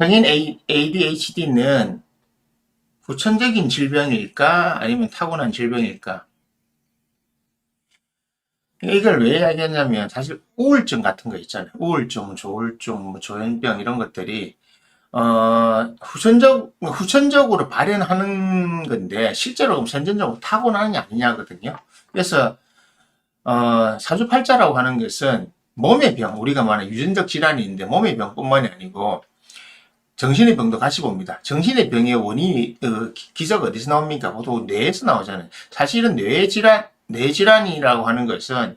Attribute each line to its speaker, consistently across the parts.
Speaker 1: 성인 ADHD는 후천적인 질병일까? 아니면 타고난 질병일까? 이걸 왜 이야기하냐면, 사실 우울증 같은 거 있잖아요. 우울증, 조울증, 뭐 조현병 이런 것들이 후천적으로 발현하는 건데, 실제로 선천적으로 타고나는 게 아니냐거든요. 그래서 사주팔자라고 하는 것은 몸의 병, 우리가 말하는 유전적 질환이 있는데 몸의 병뿐만이 아니고 정신의 병도 같이 봅니다. 정신의 병의 원인이 기저가 어디서 나옵니까? 보통 뇌에서 나오잖아요. 사실은 뇌질환이라고 하는 것은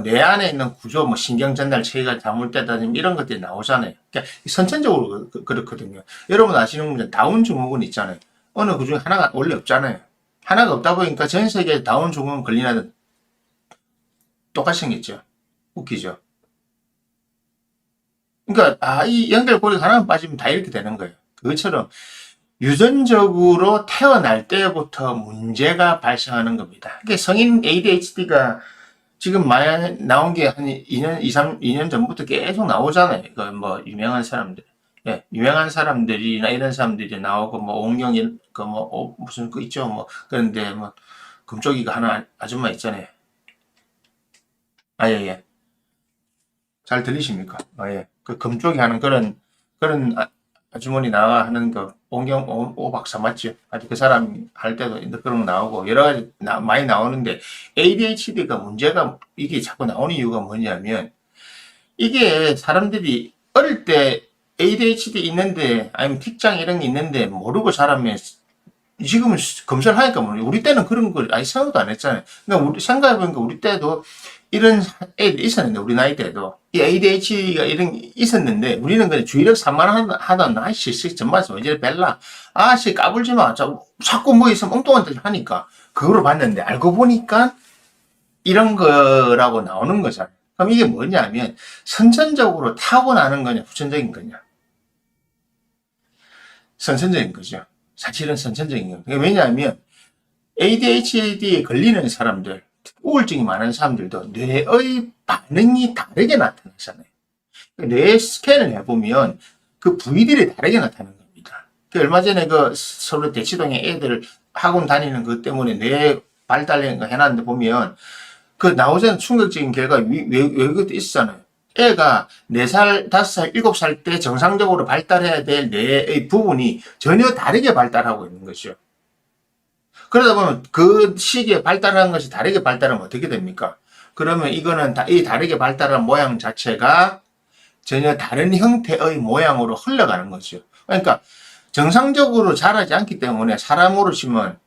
Speaker 1: 뇌 안에 있는 구조, 뭐 신경 전달 체계가 잘못되다든지 이런 것들이 나오잖아요. 그러니까 선천적으로 그렇거든요. 여러분 아시는 분들 다운 증후군 있잖아요. 어느 그 중에 하나가 원래 없잖아요. 하나가 없다 보니까 전 세계에 다운 증후군 걸리는 똑같이 생겼죠. 웃기죠. 그러니까 이 연결고리가 하나만 빠지면 다 이렇게 되는 거예요. 그것처럼 유전적으로 태어날 때부터 문제가 발생하는 겁니다. 그러니까 성인 ADHD가 지금 많이 나온 게 한 2년, 2년 전부터 계속 나오잖아요. 그 뭐 유명한 사람들. 예, 유명한 사람들이나 이런 사람들이 나오고 뭐 옹경이 그뭐 무슨 그 있죠. 뭐 그런데 뭐 금쪽이가 하나 아줌마 있잖아요. 아, 예, 예. 잘 들리십니까? 아, 예. 그 금쪽이 하는 그런 아주머니 나가 하는 그 온경 오 박사 맞죠? 아주 그 사람 할 때도 그런 거 나오고 여러 가지 많이 나오는데 ADHD가 문제가 이게 자꾸 나오는 이유가 뭐냐면 이게 사람들이 어릴 때 ADHD 있는데 아니면 틱장 이런 게 있는데 모르고 자라면 지금은 검사를 하니까 뭐 우리 때는 그런 걸 아예 생각도 안 했잖아요. 그러니까 우리 생각해보니까 우리 때도 이런 애들이 있었는데 우리 나이 때도 이 ADHD가 이런 게 있었는데 우리는 그냥 주의력 산만하던 아씨 전반에서 언제 벨라 아씨 까불지 마 자꾸 뭐 있으면 엉뚱한 짓 하니까 그거로 봤는데 알고 보니까 이런 거라고 나오는 거잖아요. 그럼 이게 뭐냐면 선천적으로 타고나는 거냐 후천적인 거냐 선천적인 거죠. 사실은 선천적인 거예요. 왜냐하면 ADHD에 걸리는 사람들, 우울증이 많은 사람들도 뇌의 반응이 다르게 나타나잖아요. 뇌 스캔을 해보면 그 부위들이 다르게 나타나는 겁니다. 얼마 전에 그 서울 대치동에 애들 학원 다니는 것 때문에 뇌 발달하는 거 해놨는데 보면 그 나오자는 충격적인 결과 왜 그것도 있었잖아요. 애가 4살, 5살, 7살 때 정상적으로 발달해야 될 뇌의 부분이 전혀 다르게 발달하고 있는 것이죠. 그러다 보면 그 시기에 발달한 것이 다르게 발달하면 어떻게 됩니까? 그러면 이거는 이 다르게 발달한 모양 자체가 전혀 다른 형태의 모양으로 흘러가는 거죠. 그러니까 정상적으로 자라지 않기 때문에 사람으로 치면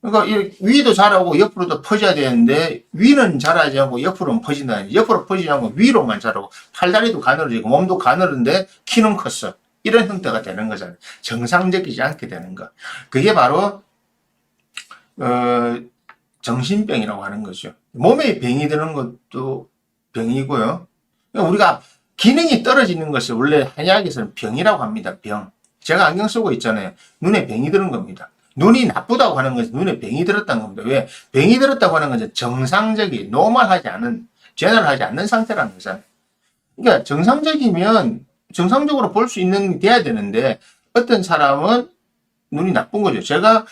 Speaker 1: 그러니까 위도 자라고 옆으로도 퍼져야 되는데 위는 자라지 않고 옆으로는 퍼진다. 옆으로 퍼지지 않고 위로만 자라고 팔다리도 가늘어지고 몸도 가늘은데 키는 컸어. 이런 형태가 되는 거잖아요. 정상적이지 않게 되는 거. 그게 바로 정신병이라고 하는 거죠. 몸에 병이 드는 것도 병이고요. 우리가 기능이 떨어지는 것을 원래 한의학에서는 병이라고 합니다. 병. 제가 안경 쓰고 있잖아요. 눈에 병이 드는 겁니다. 눈이 나쁘다고 하는 것은 눈에 병이 들었다는 겁니다. 왜? 병이 들었다고 하는 것은 정상적인, 노멀하지 않은, 제너럴하지 않는 상태라는 거잖아요. 그러니까 정상적이면 정상적으로 볼 수 있는 게 돼야 되는데 어떤 사람은 눈이 나쁜 거죠. 제가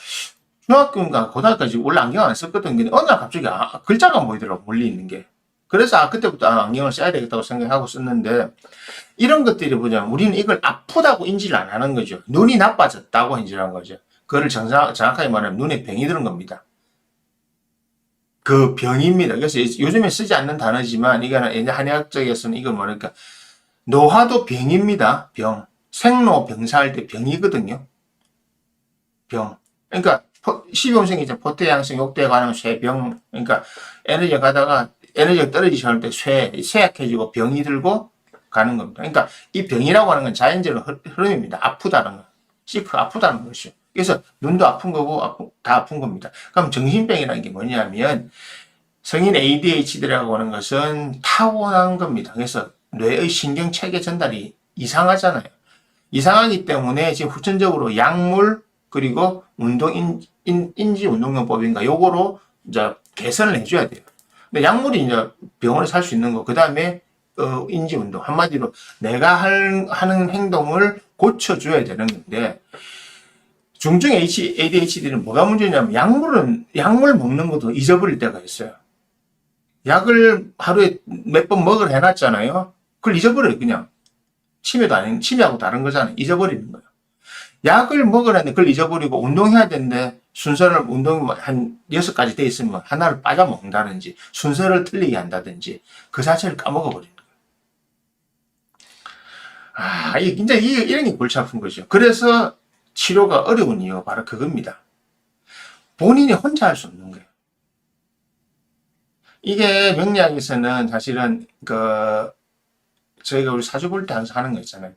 Speaker 1: 중학교인가 고등학교까지 원래 안경 안 썼거든. 근데 어느 날 갑자기 글자가 보이더라고, 멀리 있는 게. 그래서 그때부터 안경을 써야 되겠다고 생각하고 썼는데 이런 것들이 뭐냐면 우리는 이걸 아프다고 인지를 안 하는 거죠. 눈이 나빠졌다고 인지를 하는 거죠. 그거를 정확하게 말하면 눈에 병이 드는 겁니다. 그 병입니다. 그래서 요즘에 쓰지 않는 단어지만 이거는 한의학적에서는 이걸 뭐랄까 노화도 병입니다. 병. 생로병사할 때 병이거든요. 병. 그러니까 식이염성이 이제 포태양성 욕대에 관한 쇠병. 그러니까 에너지가 가다가 에너지가 떨어지기 시작할 때 쇠약해지고 병이 들고 가는 겁니다. 그러니까 이 병이라고 하는 건 자연적인 흐름입니다. 아프다는 거. 시크 아프다는 것이죠. 그래서 눈도 아픈 거고 다 아픈 겁니다. 그럼 정신병이라는 게 뭐냐면 성인 ADHD라고 하는 것은 타고난 겁니다. 그래서 뇌의 신경체계 전달이 이상하잖아요. 이상하기 때문에 지금 후천적으로 약물 그리고 인지 운동요법인가 요거로 이제 개선을 해줘야 돼요. 근데 약물이 이제 병원에 살 수 있는 거, 그 다음에 인지 운동 한마디로 내가 하는 행동을 고쳐줘야 되는 건데, 중증 ADHD는 뭐가 문제냐면 약물 먹는 것도 잊어버릴 때가 있어요. 약을 하루에 몇 번 먹으라 해놨잖아요. 그걸 잊어버려요, 그냥. 치매하고 다른 거잖아요. 잊어버리는 거예요. 약을 먹으라는데 그걸 잊어버리고 운동해야 되는데 순서를 운동 한 6가지 돼 있으면 하나를 빠져먹는다든지 순서를 틀리게 한다든지 그 자체를 까먹어버리는 거예요. 이게 진짜 이런 게 골치 아픈 거죠. 그래서 치료가 어려운 이유가 바로 그겁니다. 본인이 혼자 할 수 없는 거예요. 이게 명리학에서는 사실은 저희가 우리 사주 볼 때 항상 하는 거 있잖아요.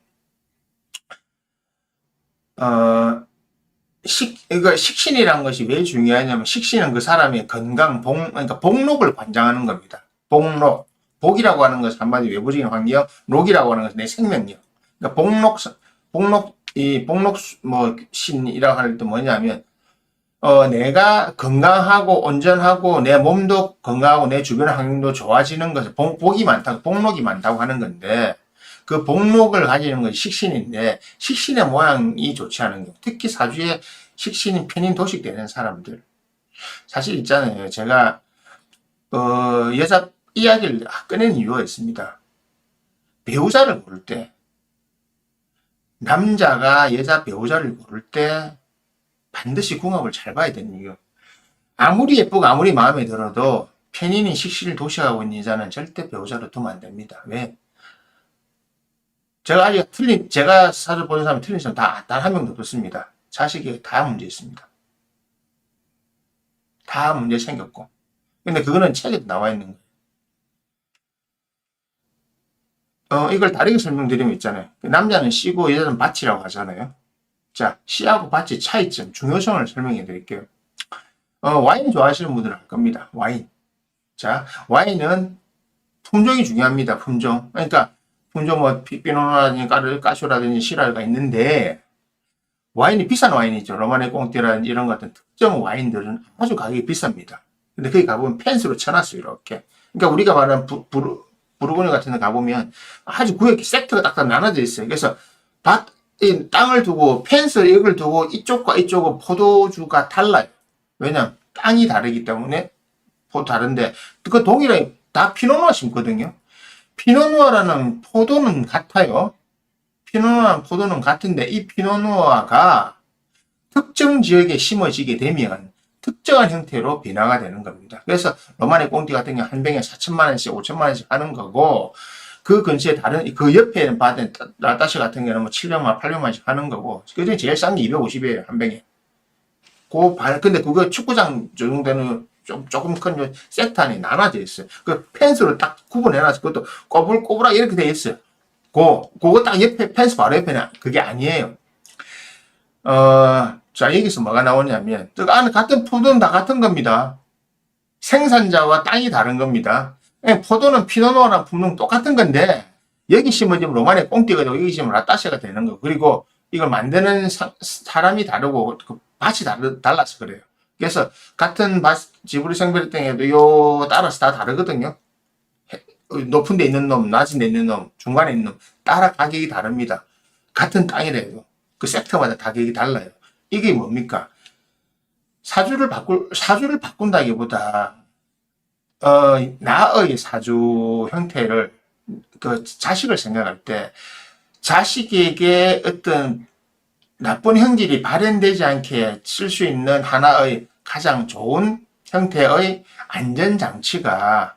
Speaker 1: 그러니까 식신이라는 것이 왜 중요하냐면 식신은 그 사람의 건강, 그러니까 복록을 관장하는 겁니다. 복록. 복이라고 하는 것은 한마디 외부적인 환경, 녹이라고 하는 것은 내 생명력. 그러니까 신이라고 할 때 뭐냐면, 내가 건강하고 온전하고 내 몸도 건강하고 내 주변 환경도 좋아지는 것을 복이 많다고, 복록이 많다고 하는 건데, 그 복록을 가지는 것이 식신인데, 식신의 모양이 좋지 않은 경우, 특히 사주에 식신이 편인 도식되는 사람들. 사실 있잖아요. 제가, 여자 이야기를 꺼낸 이유가 있습니다. 배우자를 고를 때, 남자가 여자 배우자를 고를 때, 반드시 궁합을 잘 봐야 되는 이유. 아무리 예쁘고 아무리 마음에 들어도 편인이 식신을 도식하고 있는 여자는 절대 배우자로 두면 안 됩니다. 왜? 제가 사주 보는 사람이 틀린 사람 단 한 명도 없습니다. 자식이 다 문제 있습니다. 다 문제 생겼고. 근데 그거는 책에도 나와 있는 거예요. 이걸 다르게 설명드리면 있잖아요. 남자는 씨고 여자는 밭이라고 하잖아요. 자, 씨하고 밭의 차이점, 중요성을 설명해 드릴게요. 와인 좋아하시는 분들은 알 겁니다. 와인. 자, 와인은 품종이 중요합니다. 품종. 그러니까 품종 피노라든지 까쇼라든지 시라가 있는데 와인이 비싼 와인이 있죠. 로마네 꽁띠라든지 이런 같은 특정 와인들은 아주 가격이 비쌉니다. 근데 거기 가보면 펜스로 쳐놨어요. 이렇게. 그러니까 우리가 말하는 부르고뉴 같은 데 가보면 아주 구역이 세트가 딱딱 나눠져 있어요. 그래서 땅을 두고 펜스 이걸 두고 이쪽과 이쪽은 포도주가 달라요. 왜냐면 땅이 다르기 때문에 다른데 그 동일하게 다 피노누아 심거든요. 피노누아라는 포도는 같아요. 피노누아라는 포도는 같은데 이 피노누아가 특정 지역에 심어지게 되면 특정한 형태로 변화가 되는 겁니다. 그래서 로마네 꽁띠 같은 경우 한 병에 4천만 원씩 5천만 원씩 하는 거고 그 근처에 그 옆에 받은 라따시 같은 경우는 700만 800만씩 하는 거고 그중에 제일 싼 게 250이에요 한 병에. 근데 그거 축구장 정도는 조금 큰 세트 안에 나눠져 있어요. 그 펜스로 딱 구분해놔서 그것도 꼬불꼬불하게 이렇게 돼 있어요. 그거 딱 옆에 펜스 바로 옆에는 그게 아니에요. 자, 여기서 뭐가 나오냐면 같은 포도는 다 같은 겁니다. 생산자와 땅이 다른 겁니다. 포도는 피노누아랑 품종 똑같은 건데 여기 심어지면 로마네 꽁띠가 되고 여기 심으면 라따시가 되는 거. 그리고 이걸 만드는 사람이 다르고 그 밭이 달라서 그래요. 그래서 같은 지브리 생베르땡에도 요 따라서 다 다르거든요. 높은 데 있는 놈, 낮은 데 있는 놈, 중간에 있는 놈 따라 가격이 다릅니다. 같은 땅이라도 그 섹터마다 가격이 달라요. 이게 뭡니까? 사주를 바꾼다기보다 나의 사주 형태를 자식을 생각할 때 자식에게 어떤 나쁜 형질이 발현되지 않게 쓸 수 있는 하나의 가장 좋은 형태의 안전장치가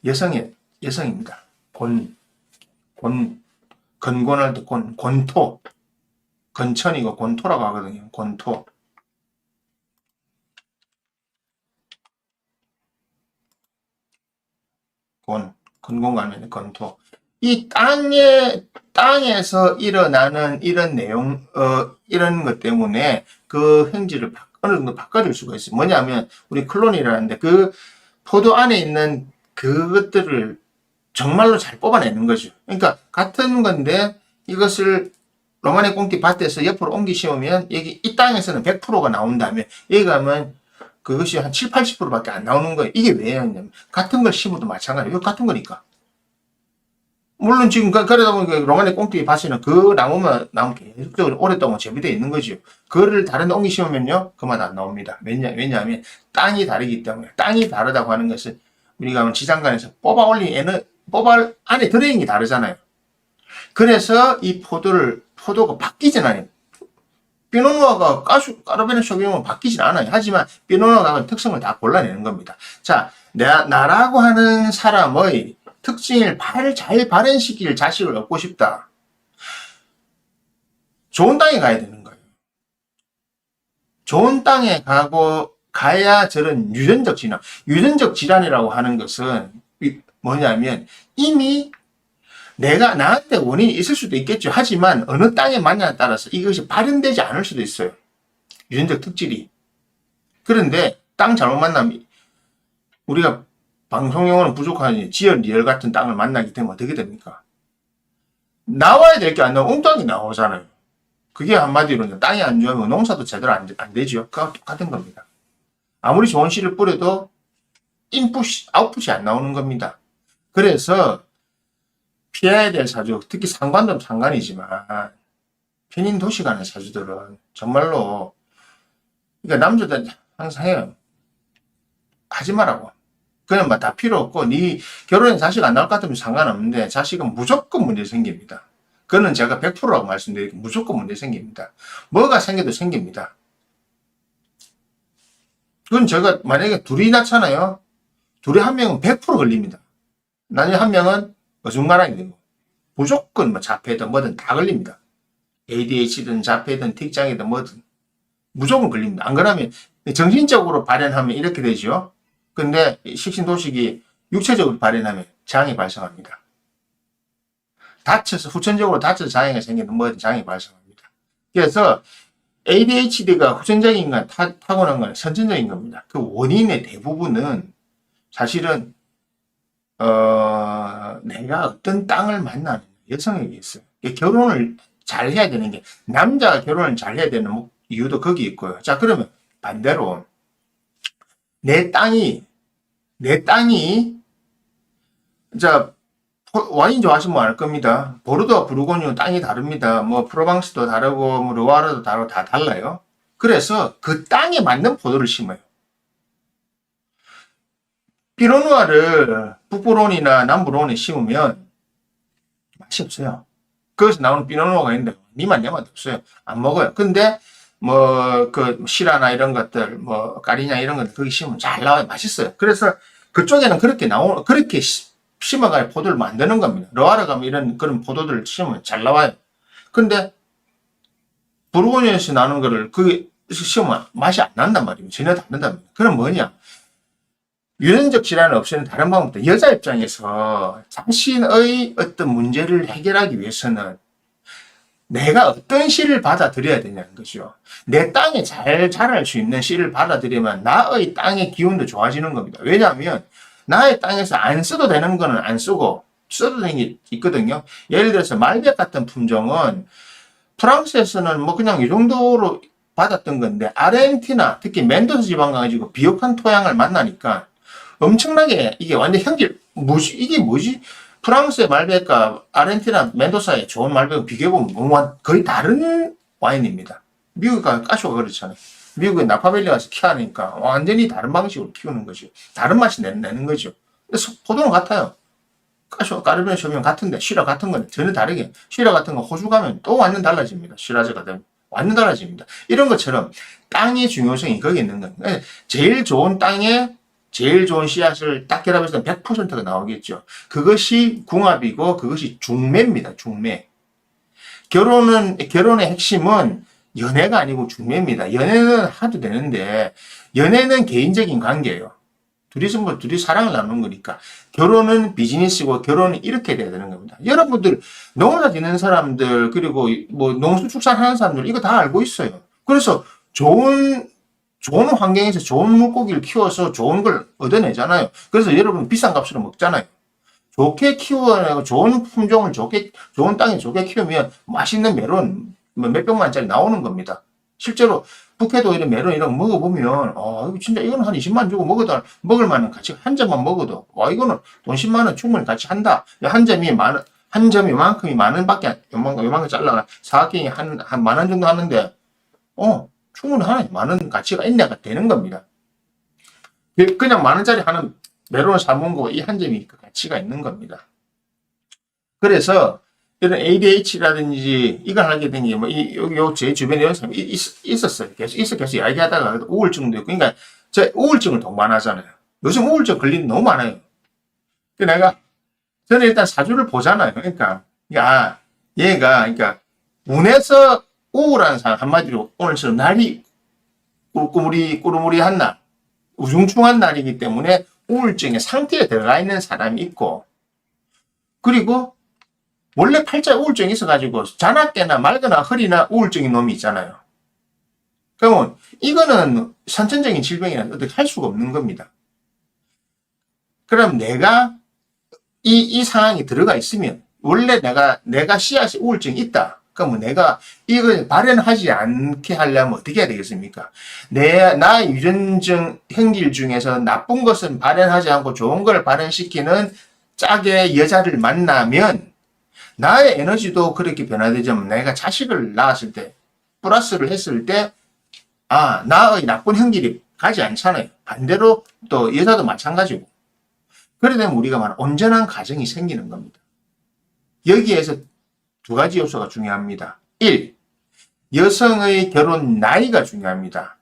Speaker 1: 여성입니다. 건곤할 때 곤토. 건천이고 곤토라고 하거든요. 곤토. 건곤가면 건토. 이 땅에서 일어나는 이런 내용, 이런 것 때문에 그 형질을 어느 정도 바꿔줄 수가 있어요. 뭐냐면, 우리 클론이라는데 그 포도 안에 있는 그것들을 정말로 잘 뽑아내는 거죠. 그러니까 같은 건데 이것을 로마네 꽁띠 밭에서 옆으로 옮기 씌우면 여기 이 땅에서는 100%가 나온다면 여기 가면 그것이 한 7, 80%밖에 안 나오는 거예요. 이게 왜냐면 같은 걸 심어도 마찬가지예요. 이거 같은 거니까. 물론 지금 그러다 보니까 로마네 꽁트기 밭에는 그 나무 계속적으로 오랫동안 재배되어 있는 거죠. 그거를 다른 데 옮기 심으면요, 그만 안 나옵니다. 왜냐하면 땅이 다르기 때문에. 땅이 다르다고 하는 것은 우리가 지장간에서 뽑아 안에 들어있는 게 다르잖아요. 그래서 이 포도가 바뀌진 않아요. 피노누아가 까르베네 소비뇽은 바뀌진 않아요. 하지만 피노누아가 특성을 다 골라내는 겁니다. 자, 나라고 하는 사람의 특징을 잘 발현시킬 자식을 얻고 싶다. 좋은 땅에 가야 되는 거예요. 좋은 땅에 가야 저런 유전적 질환이라고 하는 것은 뭐냐면 이미 나한테 원인이 있을 수도 있겠죠. 하지만 어느 땅에 만나에 따라서 이것이 발현되지 않을 수도 있어요. 유전적 특질이. 그런데 땅 잘못 만나면 우리가 방송용어는 부족하니 지열, 리얼 같은 땅을 만나게 되면 어떻게 됩니까? 나와야 될 게 안 나오면 엉뚱하게 나오잖아요. 그게 한마디로 땅이 안 좋으면 농사도 제대로 안 되죠. 그거 똑같은 겁니다. 아무리 좋은 씨를 뿌려도 아웃풋이 안 나오는 겁니다. 그래서 피해야 될 사주, 특히 상관도 상관이지만 편인 도시 가는 사주들은 정말로 그러니까 남자들 항상 해요. 하지 말라고. 그냥 막 다 필요 없고 네 결혼에 자식 안 나올 것 같으면 상관없는데 자식은 무조건 문제 생깁니다. 그거는 제가 100%라고 말씀드리고 무조건 문제 생깁니다. 뭐가 생겨도 생깁니다. 그건 제가 만약에 둘이 낳잖아요. 둘이 한 명은 100% 걸립니다. 나중에 한 명은 어중간하게 되고 무조건 뭐 자폐든 뭐든 다 걸립니다. ADHD든 자폐든 틱장이든 뭐든 무조건 걸립니다. 안 그러면 정신적으로 발현하면 이렇게 되죠. 근데 식신도식이 육체적으로 발현하면 장이 발생합니다. 후천적으로 다쳐서 장애가 생기는 뭐든 장이 발생합니다. 그래서 ADHD가 후천적인 건 타고난 건 선천적인 겁니다. 그 원인의 대부분은 사실은 내가 어떤 땅을 만나는 여성에게 있어요. 결혼을 잘 해야 되는 게 남자가 결혼을 잘 해야 되는 이유도 거기 있고요. 자, 그러면 반대로 내 땅이 자 와인 좋아하시면 알 겁니다. 보르도와 부르고뉴 땅이 다릅니다. 뭐 프로방스도 다르고 뭐 르와르도 다르고 다 달라요. 그래서 그 땅에 맞는 포도를 심어요. 피노누아를 북부론이나 남부론에 심으면 맛이 없어요. 거기서 나오는 피노누아가 있는데 니만 내 맛 없어요. 안 먹어요. 근데 뭐 그 시라나 이런 것들 뭐 까리냐 이런 것들 거기 심으면 잘 나와요. 맛있어요. 그래서 그쪽에는 그렇게 심어가지고 포도를 만드는 겁니다. 르와르 가면 이런 그런 포도들을 심으면 잘 나와요. 근데 부르고뉴에서 나오는 거를 그 심으면 맛이 안 난단 말입니다. 전혀 다른단 말입니다. 그럼 뭐냐? 유전적 질환을 없애는 다른 방법도 여자 입장에서 자신의 어떤 문제를 해결하기 위해서는 내가 어떤 씨를 받아들여야 되냐는 거죠. 내 땅에 잘 자랄 수 있는 씨를 받아들이면 나의 땅의 기운도 좋아지는 겁니다. 왜냐하면 나의 땅에서 안 써도 되는 거는 안 쓰고 써도 되는 게 있거든요. 예를 들어서 말백 같은 품종은 프랑스에서는 뭐 그냥 이 정도로 받았던 건데 아르헨티나 특히 멘도스 지방 가가지고 비옥한 토양을 만나니까 엄청나게 이게 완전 이게 뭐지? 프랑스의 말백과 아르헨티나 멘도사의 좋은 말백을 비교해보면 거의 다른 와인입니다. 미국과 까쇼가 그렇잖아요. 미국에 나파밸리 가서 키우니까 완전히 다른 방식으로 키우는 거죠. 다른 맛이 내는 거죠. 그래서 포도는 같아요. 까르베네 소비뇽 같은데 시라 같은 건 전혀 다르게 시라 같은 건 호주 가면 또 완전 달라집니다. 시라즈가 되면 완전 달라집니다. 이런 것처럼 땅의 중요성이 거기 있는 거예요. 제일 좋은 땅에 제일 좋은 씨앗을 딱 결합해서 100%가 나오겠죠. 그것이 궁합이고 그것이 중매입니다. 중매. 결혼의 핵심은 연애가 아니고 중매입니다. 연애는 하도 되는데 연애는 개인적인 관계예요. 둘이 사랑을 나누는 거니까. 결혼은 비즈니스고 결혼은 이렇게 돼야 되는 겁니다. 여러분들 농사 짓는 사람들 그리고 뭐 농수축산하는 사람들 이거 다 알고 있어요. 그래서 좋은 환경에서 좋은 물고기를 키워서 좋은 걸 얻어내잖아요. 그래서 여러분 비싼 값으로 먹잖아요. 좋게 키워내고 좋은 품종을 좋은 땅에 좋게 키우면 맛있는 메론 몇백만 원짜리 나오는 겁니다. 실제로 북해도 이런 메론 이런 거 먹어보면 이거 진짜 이거는 한 20만 원 주고 먹을 만한 가치 한 점만 먹어도 이거는 돈 10만 원 충분히 가치 한다. 한 점이 한 점 요만큼이 만 원밖에, 요만큼 잘라. 사각형이 한 만 원 정도 하는데, 충분히 하나에 만 원 가치가 있냐가 되는 겁니다. 그냥 만 원짜리 하는 메론을 사먹은 거고 이 한 점이 그 가치가 있는 겁니다. 그래서 이런 ADH라든지 이걸 하게 된 게 뭐, 제 주변에 이런 사람이 있었어요. 계속 이야기하다가 우울증도 있고, 그러니까 제 우울증을 동반하잖아요. 요즘 우울증 걸리는 너무 많아요. 저는 일단 사주를 보잖아요. 그러니까, 그러니까, 운에서 우울한 사람, 한마디로 오늘처럼 날이 꾸르무리한 날, 우중충한 날이기 때문에 우울증의 상태에 들어가 있는 사람이 있고, 그리고 원래 팔자에 우울증이 있어가지고 자나깨나 말거나 허리나 우울증인 놈이 있잖아요. 그러면 이거는 선천적인 질병이라 어떻게 할 수가 없는 겁니다. 그럼 내가 이 상황이 들어가 있으면 원래 내가 씨앗이 우울증이 있다. 그러면 내가 이걸 발현하지 않게 하려면 어떻게 해야 되겠습니까? 나의 유전적 행질 중에서 나쁜 것은 발현하지 않고 좋은 걸 발현시키는 짝의 여자를 만나면 나의 에너지도 그렇게 변화되지만 내가 자식을 낳았을 때 플러스를 했을 때 나의 나쁜 행질이 가지 않잖아요. 반대로 또 여자도 마찬가지고. 그래 되면 우리가 말하는 온전한 가정이 생기는 겁니다. 여기에서 두 가지 요소가 중요합니다. 1. 여성의 결혼 나이가 중요합니다.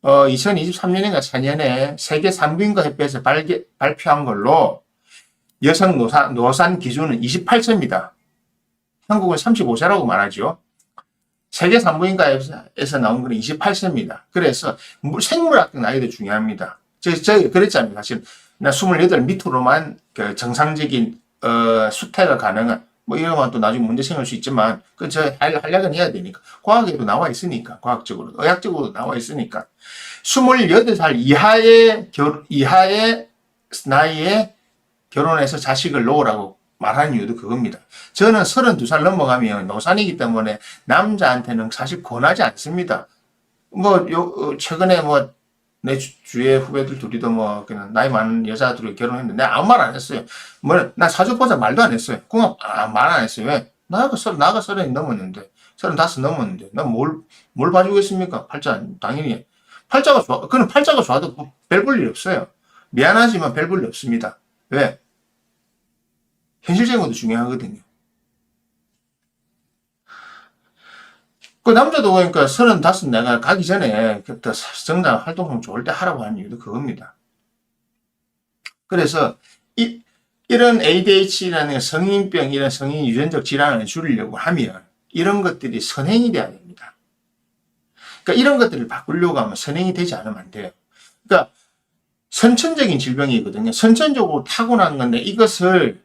Speaker 1: 2023년인가 4년에 세계 산부인과 협회에서 발표한 걸로 여성 노산 기준은 28세입니다. 한국은 35세라고 말하죠. 세계 산부인과에서 나온 건 28세입니다. 그래서 생물학적 나이도 중요합니다. 제가 그랬잖아요. 사실 나 28 밑으로만 그 정상적인 수태가 가능한 이런 건 또 나중에 문제 생길 수 있지만 저 한약은 해야 되니까 과학에도 나와 있으니까 과학적으로 의학적으로도 나와 있으니까 28살 이하의 나이에 결혼해서 자식을 놓으라고 말하는 이유도 그겁니다. 저는 32살 넘어가면 노산이기 때문에 남자한테는 사실 권하지 않습니다. 최근에 내 주위에 후배들 둘이도 그냥 나이 많은 여자들이 결혼했는데 내가 아무 말 안 했어요. 나 사주보자 말도 안 했어요. 그냥 말 안 했어요. 왜? 나가 30이 넘었는데, 35 넘었는데, 난 뭘 봐주겠습니까? 팔자, 당연히. 팔자가 좋아, 그는 팔자가 좋아도 별 볼 일 없어요. 미안하지만 별 볼 일 없습니다. 왜? 현실적인 것도 중요하거든요. 그 남자도 그러니까 35 내가 가기 전에 그때 정당 활동 좋을 때 하라고 하는 이유도 그겁니다. 그래서 이런 ADHD라는 성인병, 이런 성인 유전적 질환을 줄이려고 하면 이런 것들이 선행이 돼야 됩니다. 그러니까 이런 것들을 바꾸려고 하면 선행이 되지 않으면 안 돼요. 그러니까 선천적인 질병이거든요. 선천적으로 타고난 건데 이것이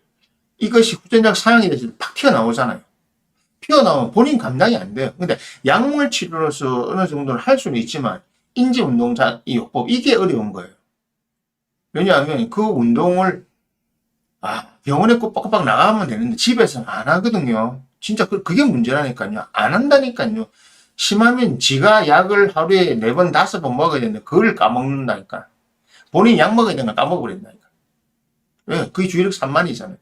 Speaker 1: 후천적 상황에 대해서 팍 튀어나오잖아요. 튀어나오면 본인 감당이 안 돼요. 근데 약물 치료로서 어느 정도는 할 수는 있지만 인지운동자 요법 이게 어려운 거예요. 왜냐하면 그 운동을 병원에 꼬박꼬박 나가면 되는데 집에서는 안 하거든요. 진짜 그게 문제라니까요. 안 한다니까요. 심하면 지가 약을 하루에 4번, 5번 먹어야 되는데 그걸 까먹는다니까. 본인이 약 먹어야 되는 걸 까먹어버린다니까. 왜? 그게 주의력 산만이잖아요.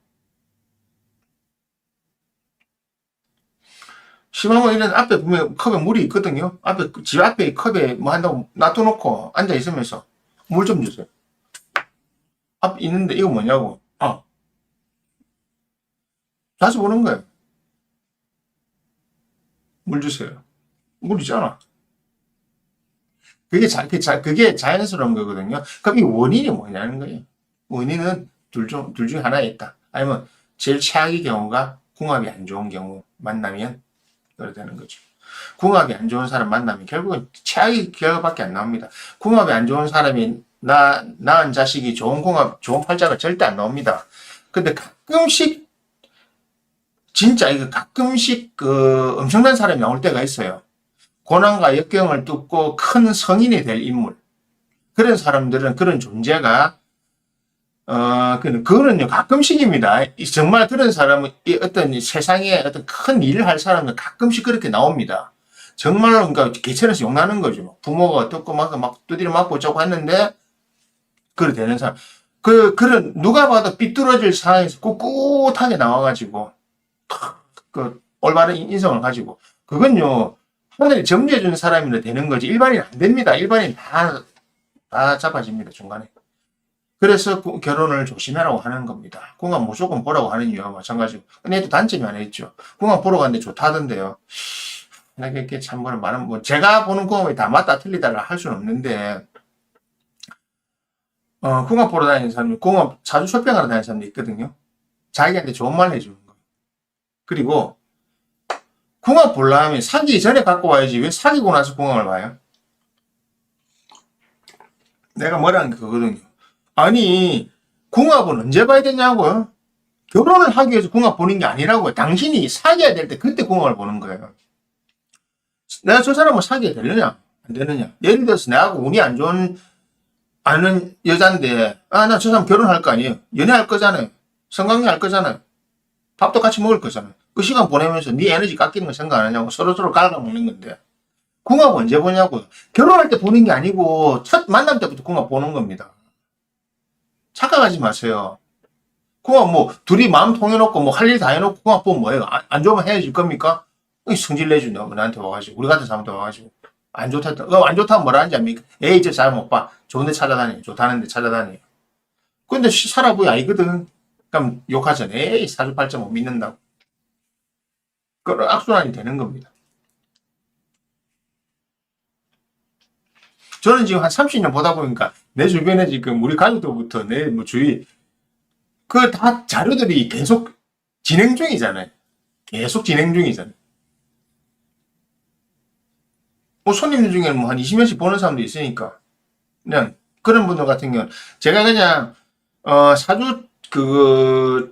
Speaker 1: 심하면 이런 앞에 보면 컵에 물이 있거든요. 집 앞에 컵에 한다고 놔둬놓고 앉아있으면서 물 좀 주세요. 앞에 있는데 이거 뭐냐고. 자주 보는 거예요. 물 주세요. 물 있잖아. 그게 자연스러운 거거든요. 그럼 이 원인이 뭐냐는 거예요. 원인은 둘 중에 하나에 있다. 아니면 제일 최악의 경우가 궁합이 안 좋은 경우 만나면 그렇게 되는 거죠. 궁합이 안 좋은 사람 만나면 결국은 최악의 결과밖에 안 나옵니다. 궁합이 안 좋은 사람이 낳은 자식이 좋은 팔자가 절대 안 나옵니다. 근데 가끔씩 엄청난 사람이 나올 때가 있어요. 고난과 역경을 뚫고 큰 성인이 될 인물. 그런 사람들은 그런 존재가 그거는요, 가끔씩입니다. 정말 그런 사람은 어떤 세상에 어떤 큰 일을 할 사람은 가끔씩 그렇게 나옵니다. 정말로, 그러니까 개천에서 욕나는 거죠. 부모가 어떻고 막 두드려 맞고 어쩌고 했는데, 그렇게 되는 사람. 그런, 누가 봐도 삐뚤어질 상황에서 꿋꿋하게 나와가지고, 그 올바른 인성을 가지고 그건요 하늘이 점지해주는 사람이라 되는 거지 일반인 안 됩니다. 일반인 다 잡아집니다 중간에. 그래서 결혼을 조심하라고 하는 겁니다. 궁합 무조건 보라고 하는 이유와 마찬가지고. 근데 또 단점이 하나 있죠. 궁합 보러 갔는데 좋다던데요. 이게 참 많은 제가 보는 궁합이 다 맞다 틀리다를 할 수는 없는데 궁합 보러 다니는 사람이 궁합 자주 쇼핑하러 다니는 사람도 있거든요. 자기한테 좋은 말 해주는 거. 그리고 궁합 보려면 사귀기 전에 갖고 와야지 왜 사귀고 나서 궁합을 봐요? 내가 뭐라는 게 그거거든요. 아니 궁합은 언제 봐야 되냐고요? 결혼을 하기 위해서 궁합 보는 게 아니라고요. 당신이 사귀어야 될 때 그때 궁합을 보는 거예요. 내가 저 사람을 사귀어야 되느냐 안 되느냐. 예를 들어서 내하고 운이 안 좋은 아는 여잔데 나 저 사람 결혼할 거 아니에요. 연애할 거잖아요. 성관계 할 거잖아요. 밥도 같이 먹을 거잖아요. 그 시간 보내면서 네 에너지 깎이는 거 생각 안 하냐고 서로서로 갈아먹는 건데 궁합 언제 보냐고요. 결혼할 때 보는 게 아니고 첫 만남 때부터 궁합 보는 겁니다. 착각하지 마세요. 궁합 둘이 마음 통해놓고 할 일 다 해놓고 궁합 보면 뭐예요? 안 좋으면 헤어질 겁니까? 성질 내준다고 나한테 와가지고 우리 같은 사람한테 와가지고 안 좋다 안 좋다면 뭐라 하는지 압니까? 에이 저 잘 못 봐. 좋은데 찾아다녀. 좋다는데 찾아다녀. 근데 살아보야 아니거든. 그럼 욕하잖아. 에이 사주팔자 못 믿는다고. 그런 악순환이 되는 겁니다. 저는 지금 한 30년 보다 보니까 내 주변에 지금 우리 가족들부터 내 주위 그 다 자료들이 계속 진행 중이잖아요. 계속 진행 중이잖아요. 손님들 중에는 한 20년씩 보는 사람도 있으니까 그냥 그런 분들 같은 경우는 제가 그냥 사주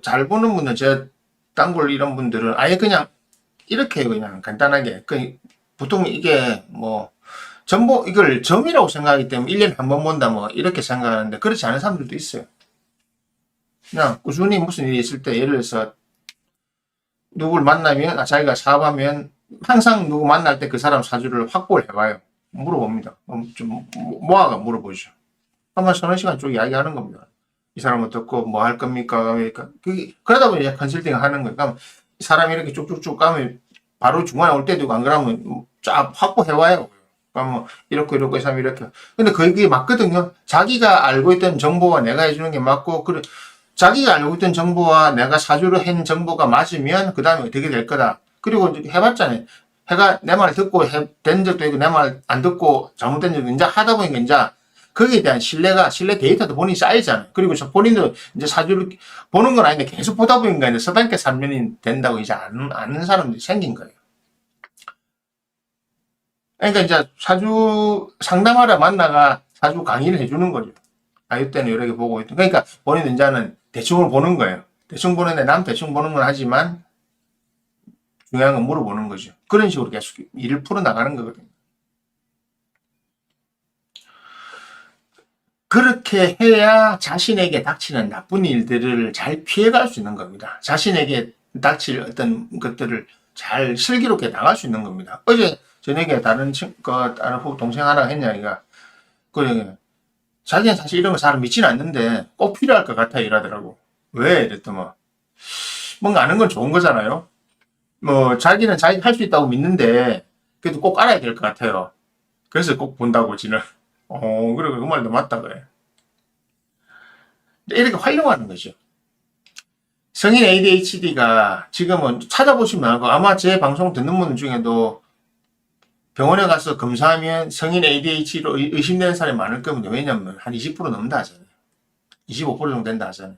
Speaker 1: 잘 보는 분들 제 단골 이런 분들은 아예 그냥 이렇게 그냥 간단하게 보통 이게 전부 이걸 점이라고 생각하기 때문에 1년에 한 번 본다 이렇게 생각하는데 그렇지 않은 사람들도 있어요. 그냥 꾸준히 무슨 일이 있을 때 예를 들어서 누굴 만나면 자기가 사업하면 항상 누구 만날 때 그 사람 사주를 확보를 해봐요. 물어봅니다. 좀 모아가 물어보죠. 한번 서너 시간 쭉 이야기하는 겁니다. 이 사람 어떻고 뭐 할 겁니까? 그러니까 그러다 보니 이제 컨설팅 하는 거예요. 그러면 이 사람이 이렇게 쭉쭉쭉 가면 바로 중간에 올 때도 안 그러면 쫙 확보해와요. 그러면 이렇게 이 사람 이렇게. 근데 그게 맞거든요. 자기가 알고 있던 정보와 내가 해주는 게 맞고 그래. 자기가 알고 있던 정보와 내가 사주로 한 정보가 맞으면 그 다음에 어떻게 될 거다. 그리고 해봤잖아요. 해가 내 말 듣고 된 적도 있고 내 말 안 듣고 잘못된 적도 이제 하다 보니까 이제 거기에 대한 신뢰 데이터도 본인이 쌓이잖아요. 그리고 본인도 이제 사주를 보는 건 아닌데 계속 보다 보니까 이제 서당계 삼면이 된다고 이제 아는 사람들이 생긴 거예요. 그러니까 이제 사주 상담하러 만나가 사주 강의를 해주는 거죠. 아유 때는 여러 개 보고 있던. 그러니까 본인은 이제는 대충을 보는 거예요. 대충 보는데 남 대충 보는 건 하지만 중요한 건 물어보는 거죠. 그런 식으로 계속 일을 풀어나가는 거거든요. 그렇게 해야 자신에게 닥치는 나쁜 일들을 잘 피해갈 수 있는 겁니다. 자신에게 닥칠 어떤 것들을 잘 슬기롭게 나갈 수 있는 겁니다. 어제 저녁에 다른 동생 하나가 했냐, 이가. 자기는 사실 이런 거 잘 믿지는 않는데 꼭 필요할 것 같아 이러더라고. 왜? 이랬더니 뭔가 아는 건 좋은 거잖아요. 자기는 자기 할 수 있다고 믿는데 그래도 꼭 알아야 될 것 같아요. 그래서 꼭 본다고 지는. 그래 그 말도 맞다 그래. 이렇게 활용하는 거죠. 성인 ADHD가 지금은 찾아보시면 알고 아마 제 방송 듣는 분 중에도 병원에 가서 검사하면 성인 ADHD로 의심되는 사람이 많을 겁니다. 왜냐면 한 20% 넘는다 하잖아요. 25% 정도 된다 하잖아요.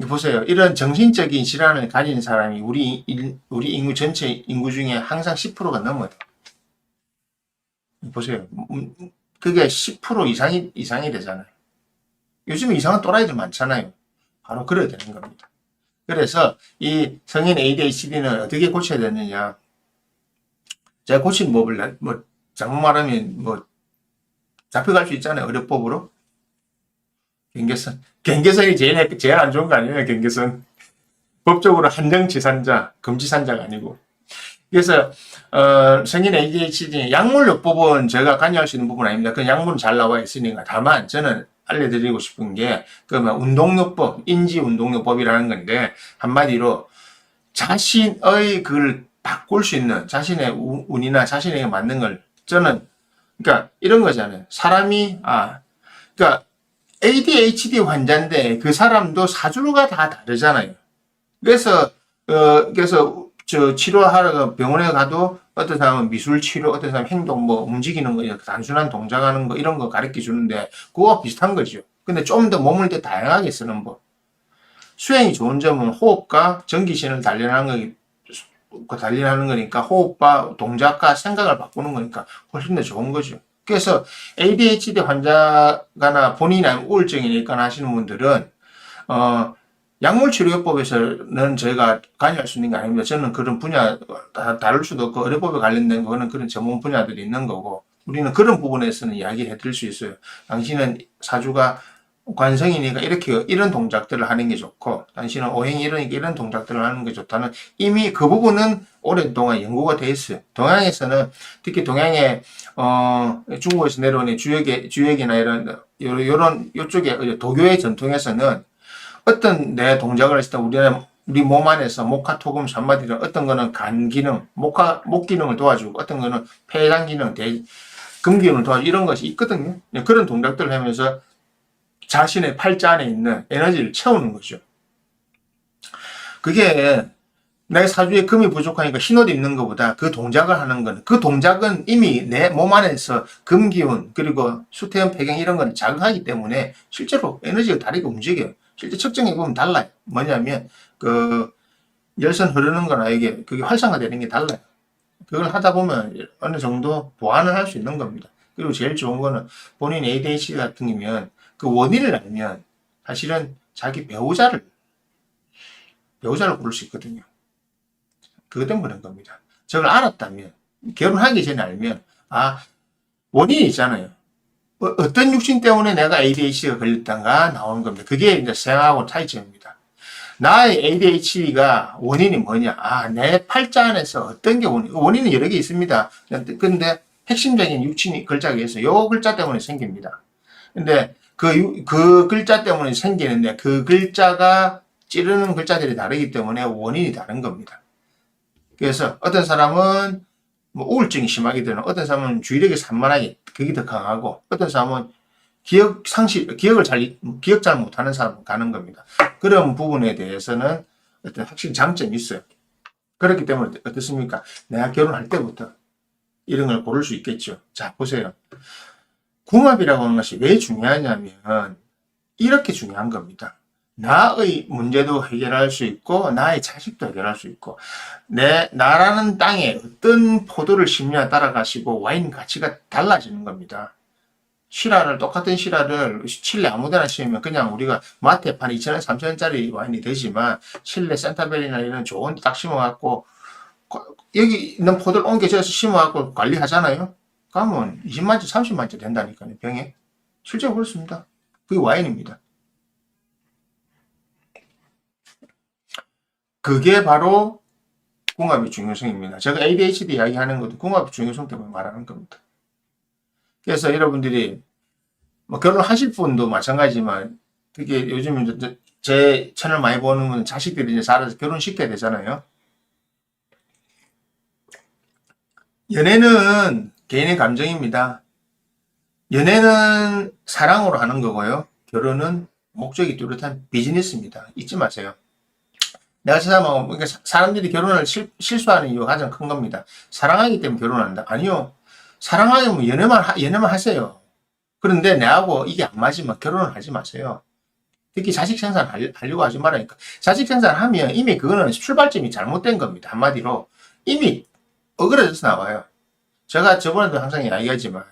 Speaker 1: 보세요. 이런 정신적인 질환을 가진 사람이 우리 인구 전체 인구 중에 항상 10%가 넘어요. 보세요. 그게 10% 이상이 되잖아요. 요즘에 이상한 또라이들 많잖아요. 바로 그래야 되는 겁니다. 그래서 이 성인 ADHD는 어떻게 고쳐야 되느냐. 제가 고친 법을 잘못 말하면 잡혀갈 수 있잖아요. 의료법으로. 경계선. 경계선이 제일 안 좋은 거 아니에요, 경계선. 법적으로 한정치산자, 금지산자가 아니고. 그래서, 성인 ADHD 약물요법은 제가 관여할 수 있는 부분 아닙니다. 그 약물은 잘 나와 있으니까. 다만, 저는 알려드리고 싶은 게, 운동요법, 인지운동요법이라는 건데, 한마디로, 자신의 그걸 바꿀 수 있는 자신의 운이나 자신에게 맞는 걸 저는 그러니까 이런 거잖아요. 사람이 그러니까 ADHD 환자인데 그 사람도 사주가 다 다르잖아요. 그래서 저 치료하러 병원에 가도 어떤 사람은 미술 치료, 어떤 사람은 행동 뭐 움직이는 거, 단순한 동작하는 거 이런 거 가르쳐 주는데 그거와 비슷한 거죠. 근데 좀 더 몸을 더 다양하게 쓰는 법. 수행이 좋은 점은 호흡과 전기신을 단련하는 거니까 호흡과 동작과 생각을 바꾸는 거니까 훨씬 더 좋은 거죠. 그래서 ADHD 환자가나 본인이 우울증이 있거나 하시는 분들은 약물치료요법에서는 저희가 관여할 수 있는 게 아닙니다. 저는 그런 분야 다룰 수도 없고 의료법에 관련된 거는 그런 전문 분야들이 있는 거고 우리는 그런 부분에서는 이야기해 드릴 수 있어요. 당신은 사주가 관성이니까 이런 동작들을 하는 게 좋고 당신은 오행이 이러니까 이런 동작들을 하는 게 좋다는 이미 그 부분은 오랫동안 연구가 돼 있어요. 동양에서는 특히 동양의 중국에서 내려오는 주역이나 이런 요쪽에 도교의 전통에서는 어떤 내 동작을 했을 때 우리 몸 안에서 목화토금 산마디는 어떤 거는 간 기능, 목 기능을 도와주고 어떤 거는 폐장 기능, 금 기능을 도와주고 이런 것이 있거든요. 그런 동작들을 하면서 자신의 팔자 안에 있는 에너지를 채우는 거죠. 그게 내 사주에 금이 부족하니까 흰옷 입는 것보다 그 동작을 하는 건, 그 동작은 이미 내 몸 안에서 금 기운, 그리고 수태음 폐경 이런 걸 자극하기 때문에 실제로 에너지가 다르게 움직여요. 실제 측정해 보면 달라요. 뭐냐면, 열선 흐르는 거나 그게 활성화되는 게 달라요. 그걸 하다 보면 어느 정도 보완을 할 수 있는 겁니다. 그리고 제일 좋은 거는 본인 ADHD 같은 경우면 그 원인을 알면 사실은 자기 배우자를 고를 수 있거든요. 그것 때문에 그런 겁니다. 저걸 알았다면, 결혼하기 전에 알면, 원인이 있잖아요. 어떤 육신 때문에 내가 ADHD가 걸렸던가 나오는 겁니다. 그게 이제 생하고 차이점입니다. 나의 ADHD가 원인이 뭐냐? 내 팔자 안에서 어떤 게 원인은 여러 개 있습니다. 근데 핵심적인 육신이 글자가 있어요. 요 글자 때문에 생깁니다. 근데 그 글자 때문에 생기는데 그 글자가 찌르는 글자들이 다르기 때문에 원인이 다른 겁니다. 그래서 어떤 사람은 뭐 우울증이 심하게 되는, 어떤 사람은 주의력이 산만하게 그게 더 강하고, 어떤 사람은 기억 잘 못하는 사람은 가는 겁니다. 그런 부분에 대해서는 어떤 확실히 장점이 있어요. 그렇기 때문에 어떻습니까? 내가 결혼할 때부터 이런 걸 고를 수 있겠죠. 자, 보세요. 궁합이라고 하는 것이 왜 중요하냐면 이렇게 중요한 겁니다. 나의 문제도 해결할 수 있고 나의 자식도 해결할 수 있고 나라는 땅에 어떤 포도를 심냐에 따라 가시고 와인 가치가 달라지는 겁니다. 똑같은 시라를 칠레 아무데나 심으면 그냥 우리가 마트에 판 2,000원, 3,000원짜리 와인이 되지만 칠레 센타벨이나 이런 좋은 데 딱 심어갖고 여기 있는 포도를 옮겨져서 심어갖고 관리하잖아요. 그러면 20만치, 30만치 된다니까요, 병에. 실제로 그렇습니다. 그게 와인입니다. 그게 바로 궁합의 중요성입니다. 제가 ADHD 이야기하는 것도 궁합의 중요성 때문에 말하는 겁니다. 그래서 여러분들이 뭐 결혼하실 분도 마찬가지지만 특히 요즘 제 채널 많이 보는 분은 자식들이 이제 자라서 결혼시켜야 되잖아요. 연애는 개인의 감정입니다. 연애는 사랑으로 하는 거고요. 결혼은 목적이 뚜렷한 비즈니스입니다. 잊지 마세요. 내가 사람하고, 사람들이 결혼을 실수하는 이유가 가장 큰 겁니다. 사랑하기 때문에 결혼한다. 아니요. 사랑하면 연애만 하세요. 그런데 내하고 이게 안 맞으면 결혼을 하지 마세요. 특히 자식 생산 하려고 하지 말라니까. 자식 생산하면 이미 그거는 출발점이 잘못된 겁니다. 한마디로. 이미 어그러져서 나와요. 제가 저번에도 항상 이야기하지만,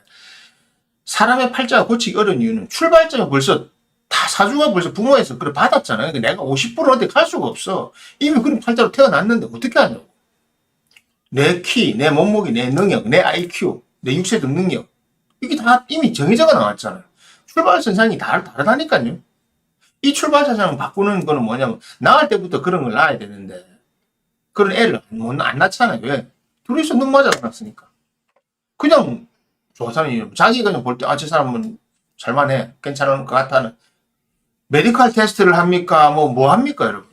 Speaker 1: 사람의 팔자가 고치기 어려운 이유는 출발점이 벌써 사주가 벌써 부모에서 그걸 받았잖아요. 내가 50% 어디 갈 수가 없어. 이미 그런 팔자로 태어났는데 어떻게 하냐고. 내 키, 내 몸무게, 내 능력, 내 IQ, 내 육체적 능력. 이게 다 이미 정해져가 나왔잖아요. 출발선상이 다르다니까요. 이 출발선상을 바꾸는 거는 뭐냐면, 낳을 때부터 그런 걸 낳아야 되는데, 그런 애를 안 낳잖아요. 왜? 둘이서 눈 맞아 났으니까. 그냥 좋다는 자기가 그냥 볼 때, 저 사람은 잘만해. 괜찮은 것 같다는. 메디컬 테스트를 합니까? 뭐 합니까, 여러분?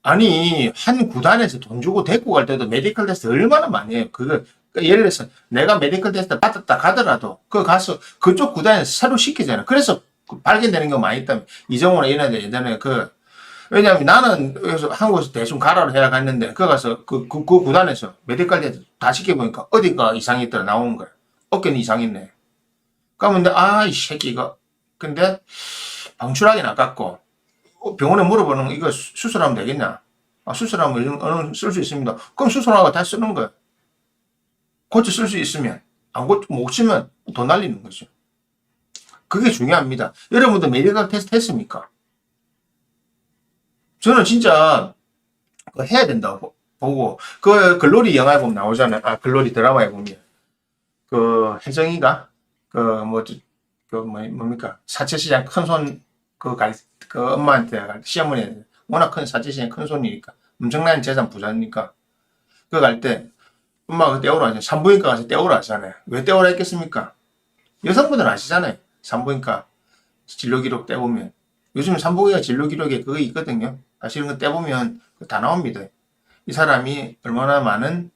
Speaker 1: 아니, 한 구단에서 돈 주고 데리고 갈 때도 메디컬 테스트 얼마나 많이 해요. 예를 들어서 내가 메디컬 테스트 받았다 가더라도 그 가서 그쪽 구단에서 새로 시키잖아. 그래서 발견되는 경우 많이 있다면 이정호나 이런 애들 예전에 왜냐면 나는 여기서 한국에서 대충 가라로 해야 갔는데 그 가서 그 구단에서 메디컬 테스트 다 시켜보니까 어디가 이상이 있더라 나오는 거야. 어깨는 이상했네. 그러면 이 새끼가 근데 방출하기는 아깝고 병원에 물어보는 거, 이거 수술하면 되겠냐? 수술하면 어느 쓸 수 있습니다. 그럼 수술하고 다시 쓰는 거야. 고쳐 쓸 수 있으면. 안 고쳐 못 쓰면 돈 날리는 거죠. 그게 중요합니다. 여러분도 메디컬 테스트 했습니까? 저는 진짜 해야 된다고 보고 글로리 영화에 보면 나오잖아요. 글로리 드라마에 보면 혜정이가 뭡니까 사채시장 큰손 엄마한테 시어머니 워낙 큰 사채시장 큰 손이니까 엄청난 재산 부자니까 갈 때 엄마가 떼오라 하잖아요. 산부인과 가서 떼오라 하잖아요. 왜 떼오라 했겠습니까? 여성분들은 아시잖아요. 산부인과 진료 기록 떼보면 요즘 산부인과 진료 기록에 그거 있거든요. 사실은 그 떼보면 다 나옵니다. 이 사람이 얼마나 많은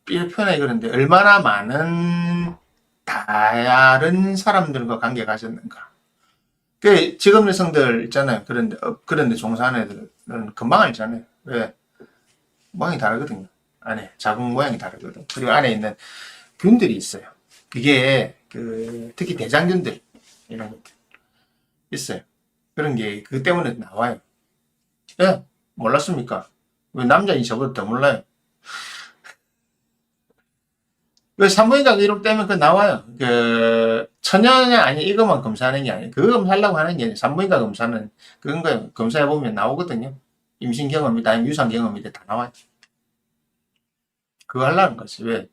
Speaker 1: 표현하기 그런데 얼마나 많은 다른 사람들과 관계 가졌는가. 직업 여성들 있잖아요. 그런데 종사하는 애들은 금방 알잖아요. 왜? 모양이 다르거든요. 안에 자궁 모양이 다르거든. 그리고 안에 있는 균들이 있어요. 그게 특히 대장균들 이런 것들 있어요. 그런 게 그 때문에 나와요. 예? 몰랐습니까? 왜 남자인 저보다 더 몰라요? 왜 산부인과 기록 때문에 나와요. 천연이 아니 이것만 검사하는 게 아니에요. 그거 검사하려고 하는 게 아니에요. 산부인과 검사는 그런 거예요. 검사해보면 나오거든요. 임신 경험이다, 유산 경험이다 다 나와요. 그거 하려는 거지. 왜?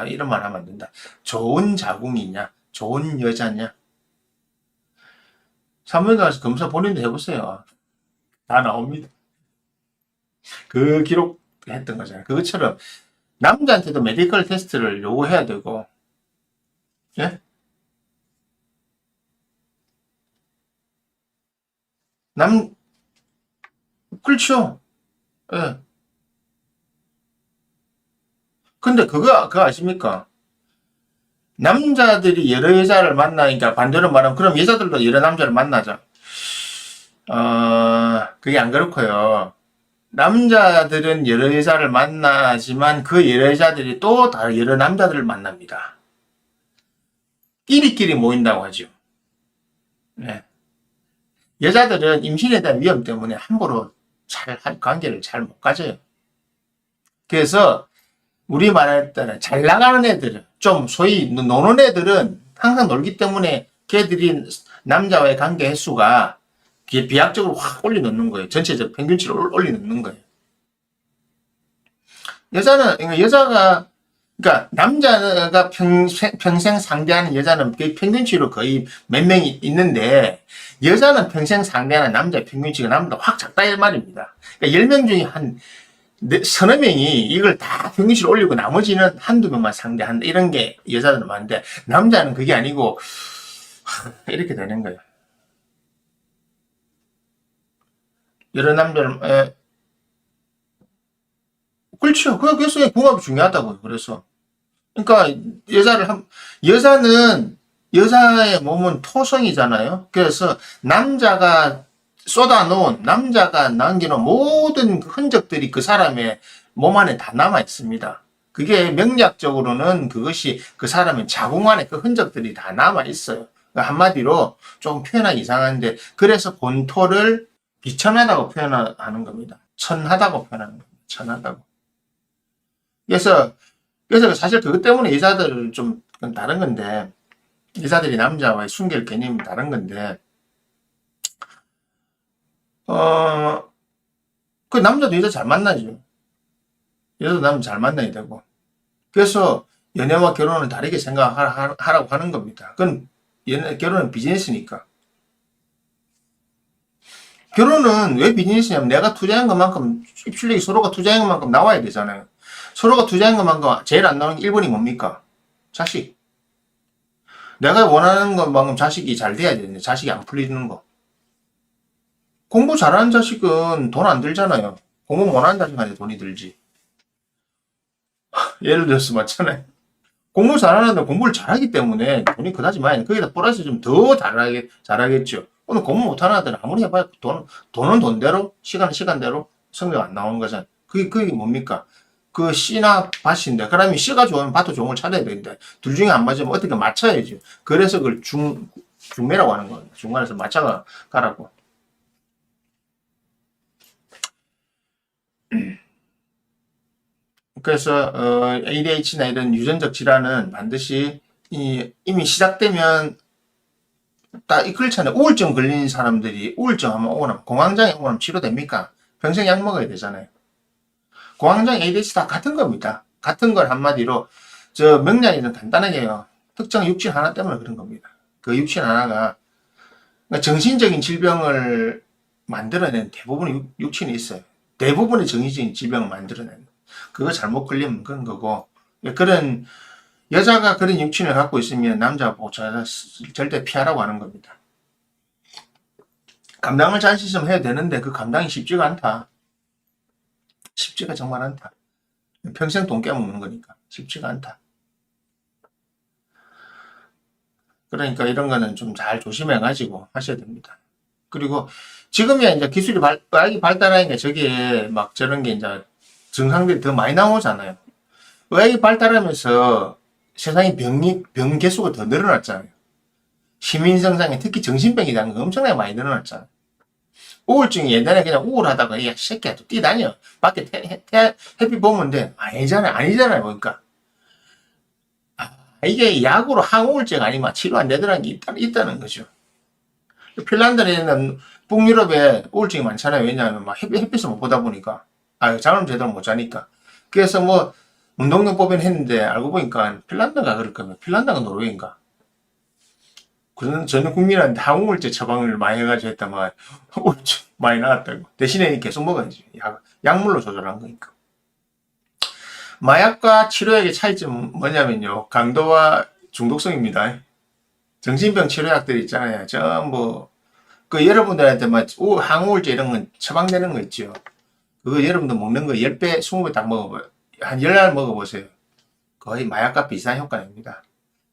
Speaker 1: 이런 말 하면 안 된다. 좋은 자궁이냐? 좋은 여자냐? 산부인과 가서 검사 본인도 해보세요. 다 나옵니다. 그 기록 했던 거잖아요. 그것처럼 남자한테도 메디컬 테스트를 요구해야 되고, 예? 그렇죠. 예. 근데 그거 아십니까? 남자들이 여러 여자를 만나니까 반대로 말하면 그럼 여자들도 여러 남자를 만나자. 그게 안 그렇고요. 남자들은 여러 여자를 만나지만 그 여러 여자들이 또 다른 여러 남자들을 만납니다. 끼리끼리 모인다고 하죠. 네. 여자들은 임신에 대한 위험 때문에 함부로 관계를 잘 못 가져요. 그래서 우리 말할 때는 잘 나가는 애들은 좀 소위 노는 애들은 항상 놀기 때문에 걔들이 남자와의 관계 횟수가 비약적으로 확 올려놓는 거예요. 전체적 평균치를 올려놓는 거예요. 그러니까 남자가 평생 상대하는 여자는 평균치로 거의 몇 명이 있는데 여자는 평생 상대하는 남자의 평균치가 남보다 확 작다 이 말입니다. 그러니까 10명 중에 한 서너 명이 이걸 다 평균치를 올리고 나머지는 한두 명만 상대한다 이런 게 여자들은 많은데 남자는 그게 아니고 이렇게 되는 거예요. 여러 남자를 그렇죠. 그래서 궁합이 중요하다고요. 그래서 그러니까 여자는 여자의 몸은 토성이잖아요. 그래서 남자가 남자가 남기는 모든 흔적들이 그 사람의 몸 안에 다 남아 있습니다. 그게 명리학적으로는 그것이 그 사람의 자궁 안에 그 흔적들이 다 남아 있어요. 그러니까 한마디로 조금 표현하기 이상한데 그래서 본토를 비천하다고 표현하는 겁니다. 천하다고 표현하는 겁니다. 천하다고. 그래서 사실 그것 때문에 여자들은 좀 다른 건데 여자들이 남자와의 순결 개념이 다른 건데 그 남자도 여자 잘 만나죠. 여자도 남자 잘 만나야 되고 그래서 연애와 결혼을 다르게 생각하라고 하는 겁니다. 그건 결혼은 비즈니스니까. 결혼은 왜 비즈니스냐면 내가 투자한 것만큼 입출력이 서로가 투자한 것만큼 나와야 되잖아요. 서로가 투자한 것만큼 제일 안 나오는 게 1번이 뭡니까? 자식. 내가 원하는 것만큼 자식이 잘 돼야 되는데 자식이 안 풀리는 거. 공부 잘하는 자식은 돈 안 들잖아요. 공부 못하는 자식한테 돈이 들지. 예를 들어서 맞잖아요. 공부 잘하는데 공부를 잘하기 때문에 돈이 그다지 많이 거기다 플러스 좀 더 잘하겠죠. 오늘 공부 못하는 아들은 아무리 해봐야 돈은 돈대로 시간은 시간대로 성적 안 나오는 거잖아요. 그게 뭡니까? 그 C나 밭인데 그러면 C가 좋으면 밭도 좋은 걸 찾아야 되는데 둘 중에 안 맞으면 어떻게 맞춰야지. 그래서 그걸 중매라고 하는 거예요. 중간에서 맞춰가 가라고. 그래서 ADHD나 이런 유전적 질환은 반드시 이미 시작되면 딱 그렇잖아요. 우울증 걸린 사람들이 우울증 하면 오거나 공황장애 오거나 치료됩니까? 평생 약 먹어야 되잖아요. 공황장애 ADHD 다 같은 겁니다. 같은 걸 한마디로 저 명량이는 간단하게요. 특정 육신 하나 때문에 그런 겁니다. 그 육신 하나가 그러니까 정신적인 질병을 만들어낸 대부분의 육신이 있어요. 대부분의 정신적인 질병을 만들어내는 그거 잘못 걸리면 그런 거고 그런 여자가 그런 육신을 갖고 있으면 남자하고 절대 피하라고 하는 겁니다. 감당을 잘 system 해야 되는데 그 감당이 쉽지가 않다. 쉽지가 정말 않다. 평생 돈 깨먹는 거니까 쉽지가 않다. 그러니까 이런 거는 좀 잘 조심해가지고 하셔야 됩니다. 그리고 지금이야 이제 기술이 빨리 발달하니까 저게 막 저런 게 이제 증상들이 더 많이 나오잖아요. 의학이 발달하면서 세상에 병 개수가 더 늘어났잖아요. 시민성장에 특히 정신병이 라는 거 엄청나게 많이 늘어났잖아요. 우울증이 옛날에 그냥 우울하다가 야 새끼야 또 뛰다녀 밖에 햇빛 보면 돼 아니잖아요 보니까 이게 약으로 항우울증 아니면 치료 안 되더라는 게 있다는 거죠. 핀란드에는 북유럽에 우울증이 많잖아요. 왜냐하면 막 햇빛을 못 보다 보니까 잠을 제대로 못 자니까. 그래서 뭐 운동요법은 했는데 알고 보니까 핀란드가 그럴 거면 핀란드가 노르웨이인가. 그런 전 국민한테 항우울제 처방을 많이 해가지고 했다만 우울증 많이 나왔다고. 대신에 계속 먹어야지. 약물로 조절한 거니까. 마약과 치료약의 차이점 뭐냐면요. 강도와 중독성입니다. 정신병 치료약들 있잖아요. 전부 그 여러분들한테 막 항우울제 이런 건 처방되는 거 있죠. 그거 여러분들 먹는 거 10배, 20배 딱 먹어봐요. 한 10알 먹어보세요. 거의 마약과 비슷한 효과입니다.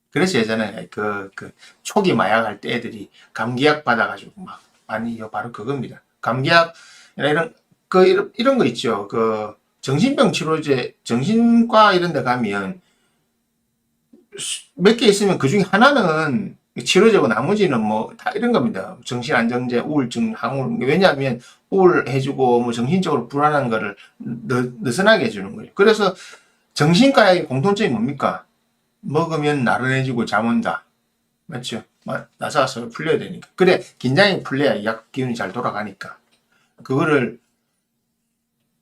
Speaker 1: 그래서 예전에 초기 마약 할 때 애들이 감기약 받아가지고 막 아니요 바로 그겁니다. 감기약 이런 거 있죠. 그 정신병 치료제 정신과 이런 데 가면 몇 개 있으면 그 중에 하나는 치료제고 나머지는 뭐 다 이런 겁니다. 정신안정제, 우울증, 항우울. 왜냐하면 우울해주고 뭐 정신적으로 불안한 거를 느슨하게 해주는 거예요. 그래서 정신과의 공통점이 뭡니까? 먹으면 나른해지고 잠 온다. 맞죠? 나사가서 풀려야 되니까. 그래, 긴장이 풀려야 약 기운이 잘 돌아가니까. 그거를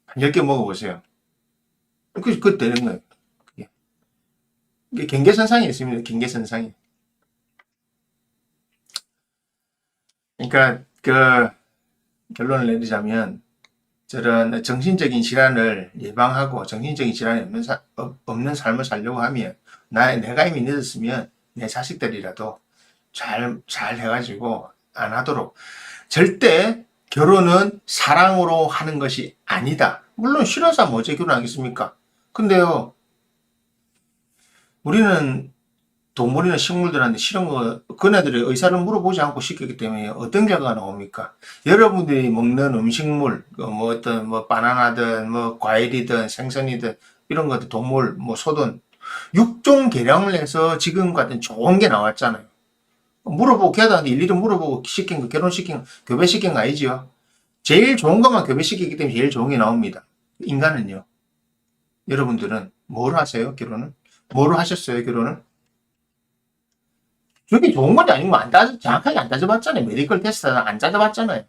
Speaker 1: 한 10개 먹어보세요. 그거 되는 거예요. 이게 경계선상이 있습니다. 경계선상이. 그러니까 그 결론을 내리자면 저런 정신적인 질환을 예방하고 정신적인 질환이 없는 삶을 살려고 하면 내가 이미 늦었으면 내 자식들이라도 잘 해가지고 안 하도록. 절대 결혼은 사랑으로 하는 것이 아니다. 물론 싫어서 하면 어째 결혼하겠습니까? 근데요, 우리는 동물이나 식물들한테 싫은 거, 그네들의 의사를 물어보지 않고 시켰기 때문에 어떤 결과가 나옵니까? 여러분들이 먹는 음식물, 뭐 어떤 뭐 바나나든 뭐 과일이든 생선이든 이런 것들 동물, 뭐 소든 육종 개량을 해서 지금 같은 좋은 게 나왔잖아요. 물어보고 걔한테 일일이 물어보고 시킨 거, 결혼시킨 거, 교배시킨 거 아니지요? 제일 좋은 것만 교배시키기 때문에 제일 좋은 게 나옵니다. 인간은요. 여러분들은 뭘 하세요, 결혼은? 뭐로 하셨어요, 결혼을? 저게 좋은 건지 아닌 건 정확하게 안 따져봤잖아요. 메디컬 테스트는 안 따져봤잖아요.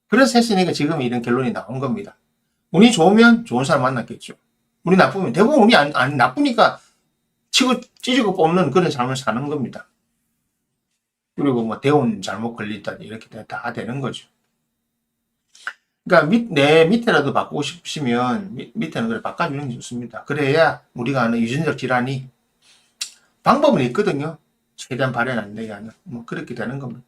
Speaker 1: 그래서 했으니까 지금 이런 결론이 나온 겁니다. 운이 좋으면 좋은 사람 만났겠죠. 운이 나쁘면 대부분 운이 안 나쁘니까 치고 찢고 뽑는 그런 삶을 사는 겁니다. 그리고 뭐 대운 잘못 걸린다든지 이렇게 다 되는 거죠. 그러니까 내 밑에라도 바꾸고 싶으면 밑에는 그래 바꿔주는 게 좋습니다. 그래야 우리가 아는 유전적 질환이 방법은 있거든요. 최대한 발현 안 되게 하는 뭐 그렇게 되는 겁니다.